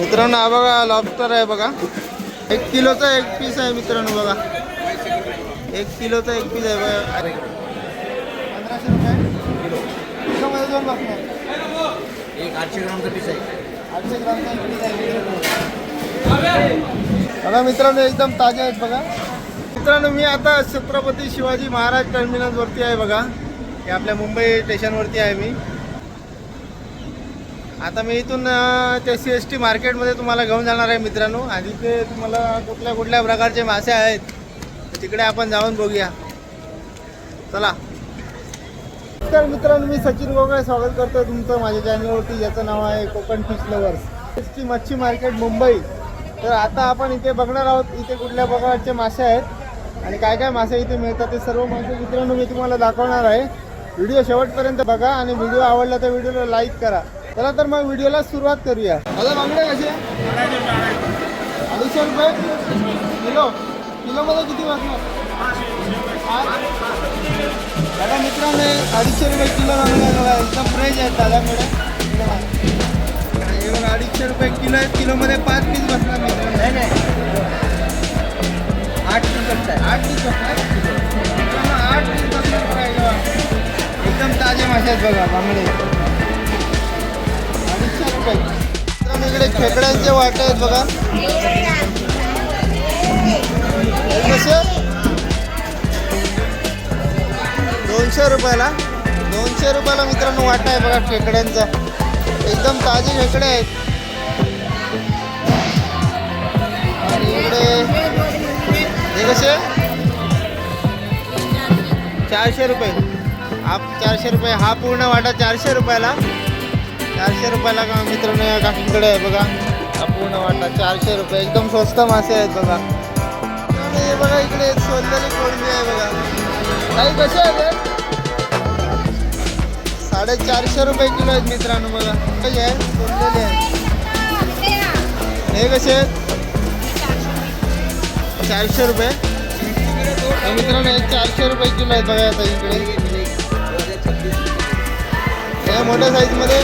मित्रांनो हा बघा लॉबस्टर आहे बघा, 1 किलोचा 1 पीस आहे मित्रांनो बघा, 1 किलोचा 1 पीस आहे बघा. 1500 रुपये किलो. किलोमध्ये 2 बसणार. एक 800 ग्रामचा पीस आहे. 800 ग्रामचा 1 पीस आहे बघा मित्रांनो, एकदम ताजे आहेत बघा. मित्रांनो मी आता छत्रपती शिवाजी महाराज टर्मिनलवरती आहे बघा, हे आपल्या मुंबई स्टेशनवरती आहे मी. आता मी इथून ते CST मार्केटमध्ये तुम्हाला घेऊन जाणार आहे मित्रांनो, आणि ते तुम्हाला कुठल्या कुठल्या प्रकारचे मासे आहेत तिकडे आपण जाऊन बघूया. चला. तर मित्रांनो मी सचिन गोगळे स्वागत करतो तुमचं माझ्या चॅनलवरती, ज्याचं नाव आहे कोकण फिश लवर्स, CST मच्छी मार्केट मुंबई. तर आता आपण इथे बघणार आहोत इथे कुठल्या प्रकारचे मासे आहेत आणि काय काय मासे इथे मिळतात ते सर्व मासे मित्रांनो मी तुम्हाला दाखवणार आहे. व्हिडिओ शेवटपर्यंत बघा आणि व्हिडिओ आवडला तर व्हिडिओला लाईक करा. चला तर मग व्हिडिओला सुरुवात करूया. दादा बांगडे कसे? 250 रुपये किलो. किलोमध्ये किती वाजणार? दादा मित्रांनो 250 रुपये किलो बांगडे बघा, एकदम फ्रेश आहेत दादाकडे. हे बघा 250 रुपये किलो आहेत. किलोमध्ये 5 पीस बसणार मित्रांनो. नाही 8 पीस बसतात. 8 पीस बसणार मित्रांनो, 8 पीस बसणार बघा. एकदम ताजे मासे आहेत बघा बांगडे. 250 रुपये. मित्रांनो इकडे खेकड्यांचे वाटे आहेत बघा. कसे? 200 रुपयाला. 200 रुपयाला मित्रांनो वाटा आहे बघा खेकड्यांचा. एकदम ताजे खेकडे आहेत. आणि इकडे हे कसे? 400 रुपये. हा 400 रुपये. हा पूर्ण वाटा 400 रुपयाला. 400 रुपयाला का मित्रांनो या काकीकडे आहे बघा, हा पूर्ण वाटा 400 रुपये. एकदम स्वस्त मासे आहेत बघा. आणि हे बघा इकडे सोललेली कोळंबी आहे बघा. काही कसे आहेत? 450 रुपये किलो आहेत मित्रांनो बघा. कसे आहे? सोललेले आहेत. हे कसे आहेत? 400 रुपये. मित्रांनो हे 400 रुपये किलो आहेत बघा. आता इकडे या मोठ्या साईजमध्ये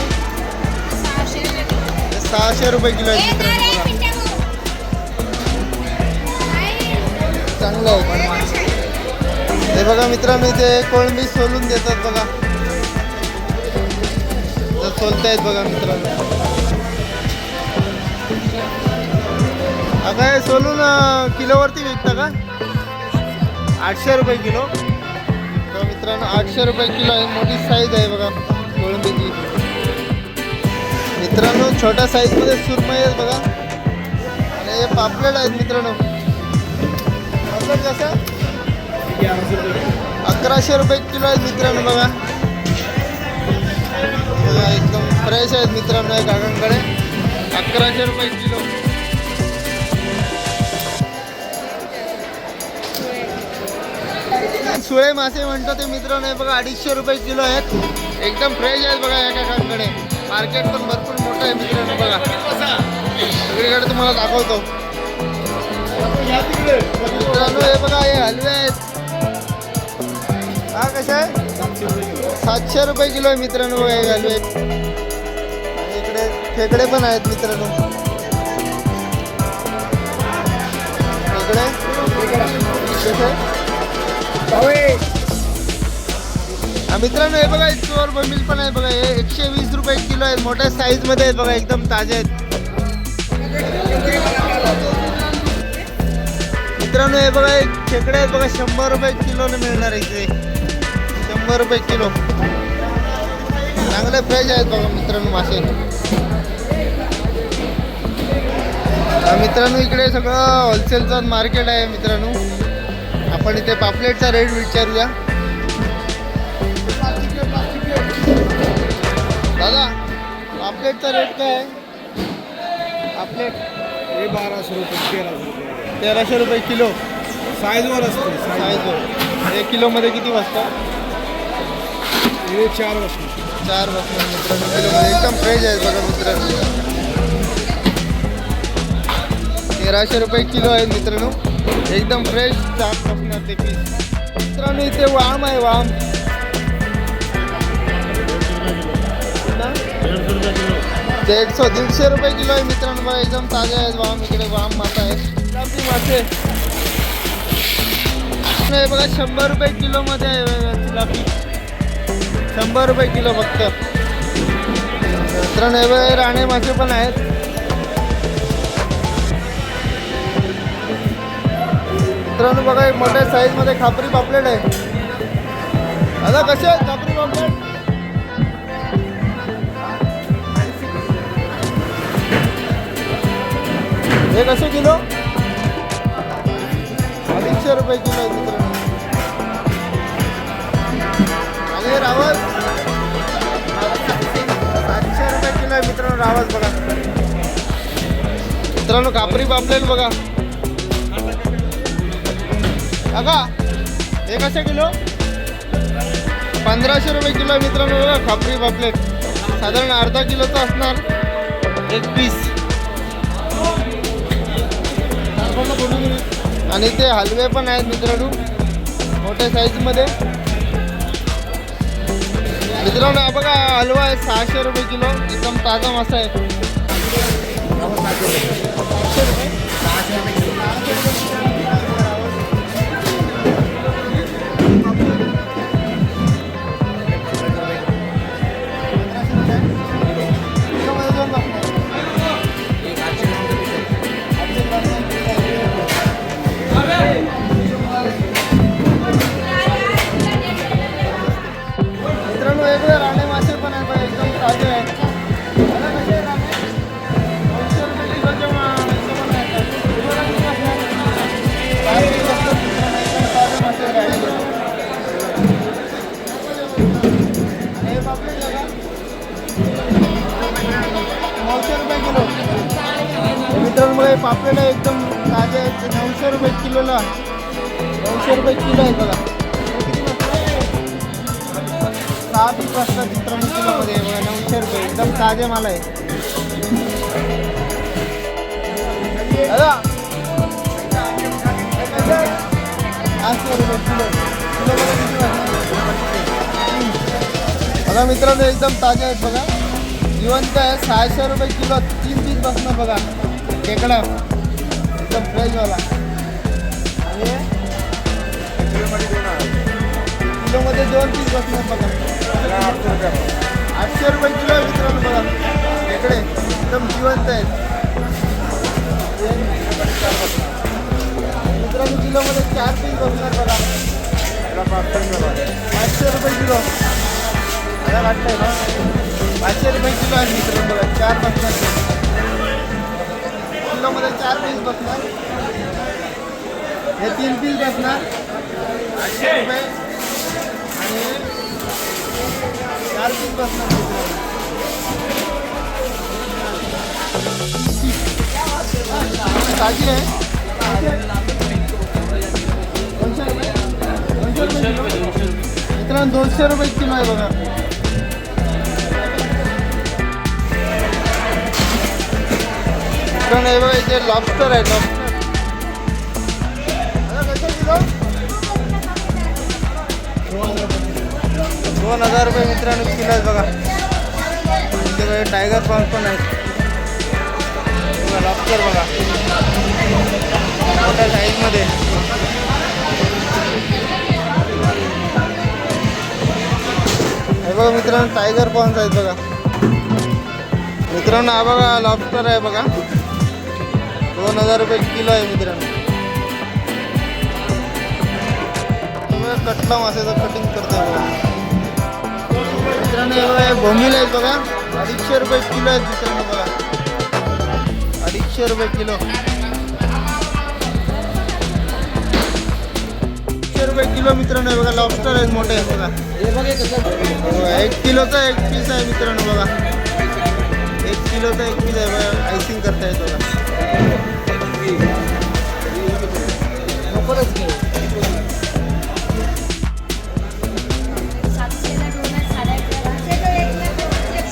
600 रुपये किलो आहे मित्रांनो बघा. चांगलं आहे. हे बघा मित्रांनो इथे कोळंबी सोलून देतात बघा, सोलतायत बघा मित्रांनो. काय सोलून किलोवरती विकता का? 800 रुपये किलो. तर मित्रांनो 800 रुपये किलो आहे. मोठी साईज आहे बघा कोळंबीची. मित्रांनो छोट्या साईजमध्ये सुरमई आहेत बघा. आणि हे पापलेट आहेत मित्रांनो. पापलेट कसं? 1100 रुपये किलो आहेत मित्रांनो बघा. बघा एकदम फ्रेश आहेत मित्रांनो या काकांकडे. 1100 रुपये किलो. सुळे मासे म्हणतो ते मित्रांनो हे बघा 250 रुपये किलो आहेत. एकदम फ्रेश आहेत बघा या काकांकडे. मार्केट पण भरपूर मोठं आहे मित्रांनो बघा. सगळीकडे तुम्हाला दाखवतो मित्रांनो. हे बघा हे हलवे आहेत. हा कसे आहे? 700 रुपये किलो आहे मित्रांनो हे हलवे. इकडे खेकडे पण आहेत मित्रांनो. खेकडे मित्रांनो हे बघा चोर बंबील पण आहे बघा. हे 120 रुपये किलो आहेत. मोठ्या साईज मध्ये आहेत बघा, एकदम ताजे आहेत मित्रांनो. हे बघा एक खेकडे आहेत बघा, 100 रुपये किलोने मिळणार इथे. 100 रुपये किलो. चांगले फ्रेश आहेत बघा मित्रांनो मासे. मित्रांनो इकडे सगळं होलसेलचं मार्केट आहे मित्रांनो. आपण इथे पापलेटचा रेट विचारूया. दादा पापलेटचा रेट काय आहे? पापलेट हे 1200 रुपये 1300 रुपये किलो. साईजवर असते. साईजवर. 1 किलोमध्ये किती वाजता? हे 4 वाजता. 4 वाजता मित्रांनो किलोमध्ये. एकदम फ्रेश आहे बघा मित्रांनो. 1300 रुपये किलो आहे मित्रांनो. एकदम फ्रेश 4 बसणार ते पीस. मित्रांनो इथे वाम आहे. वाम 150 रुपये किलो. 150 रुपये किलो आहे मित्रांनो बघा. एकदम ताजे आहेत वाम. इकडे वाम मासा आहे. गुलाबी मासे हे बघा 100 रुपये किलो मध्ये आहे. जिलापी 100 रुपये किलो फक्त मित्रांनो. हे बघा राणे मासे पण आहेत. मित्रांनो बघा एक मोठ्या साईज मध्ये खापरी पापलेट आहे. आता कसे आहेत खापरी पापलेट? हे कसे किलो? 250 रुपये किलो आहे मित्रांनो. आणि रावस 700 रुपये किलो आहे मित्रांनो. रावस बघा मित्रांनो. खापरी पापलेट बघा बघा. हे कसे किलो? 1500 रुपये किलो आहे मित्रांनो बघा. खापरी पापलेट साधारण अर्धा किलोचा असणार एक पीस. आणि ते हलवे पण आहेत मित्रांनो मोठ्या साईजमध्ये. मित्रांनो हा बघा हलवा आहे 600 रुपये किलो. एकदम ताजा मासा आहे. 600 रुपये. मित्रांनो वेगवेगळे राणे मासे पण आहेत बघा. एकदम ताजे आहेत. आता कसे आहे राणे? 200 रुपये किलोचे हिशोबाने आहेत. एकदम ताजे मासे राणे. आणि हे पापलेट बघा 900 रुपये किलो. मित्रांनो हे पापलेट आहे एकदम ताजे आहेत. 900 रुपये किलोला 900 रुपये किलो आहे बघा. 6 पीस असतात मित्रांनो किलोमध्ये बघा. 900 रुपये एकदम ताजे माल आहे. दादा 800 रुपये किलो. किलोमध्ये किती बघा मित्रांनो. एकदम ताजे आहेत बघा. जिवंत आहे. 600 रुपये किलो. 3 पीस बसणार बघा. खेकडा एकदम फ्रेशवाला. आणि किलोमध्ये 2 पीस बसणार बघा. 800 रुपये किलो आहे मित्रांनो बघा. खेकडे एकदम जिवंत आहेत मित्रांनो. किलोमध्ये 4 पीस बसणार बघा. 500 रुपये किलो. मला वाटतंय ना 500 रुपये किलो आहे मित्रांनो बघा. 4 बसणार. किलोमध्ये 4 पीस बसणार. हे 3 पीस बसणार 800 रुपये. आणि 4 पीस बसणार ताजी आहे. 200 रुपये. 200 रुपये किलो मित्रांनो. 200 रुपये किलो आहे बघा. मित्रांनो हे बघा इथे लॉबस्टर आहे. लॉबस्टर कसं किलो? 2000 रुपये मित्रांनो किलो आहे बघा. तुमच्याकडे टायगर प्रॉन्स पण आहेत बघा. लॉबस्टर बघा मोठ्या साईजमध्ये. हे बघा मित्रांनो टायगर प्रॉन्स आहेत बघा. मित्रांनो हा बघा लॉबस्टर आहे बघा. 2000 रुपये किलो आहे मित्रांनो. कटला माशाचं कटिंग करतोय बघा मित्रांनो. हे बघा बोंबील आहेत बघा. 250 रुपये किलो आहेत मित्रांनो बघा. 250 रुपये किलो. 200 रुपये किलो मित्रांनो. हे बघा लॉबस्टर आहेत मोठे आहेत बघा. हे बघा 1 किलोचा 1 पीस आहे मित्रांनो बघा. 1 किलोचा 1 पीस आहे बघा. आयसिंग करतायत बघा. नकोच घेऊ.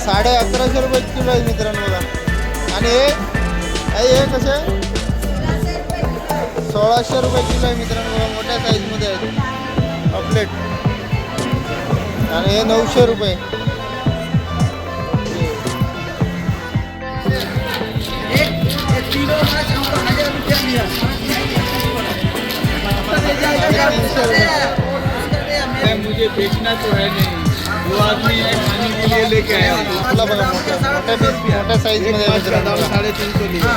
1150 रुपये किलो आहे मित्रांनो बघा. आणि हे कसे 1600 रुपये किलो आहे मित्रांनो बघा. मोठ्या साईजमध्ये आहे पापलेट. आणि हे 900 रुपये. ये बेचना तो है नहीं, वो आदमी है खाने के लिए लेके आया। आपला बघा मोठ्या साईजमध्ये आहे मित्रांनो. 350 लिया।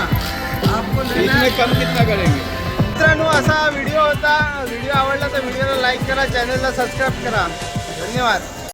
इसमें कम कितना करेंगे? मित्रांनो असा व्हिडिओ होता. व्हिडिओ आवडला तर व्हिडिओला लाईक करा, चॅनलला सबस्क्राईब करा. धन्यवाद.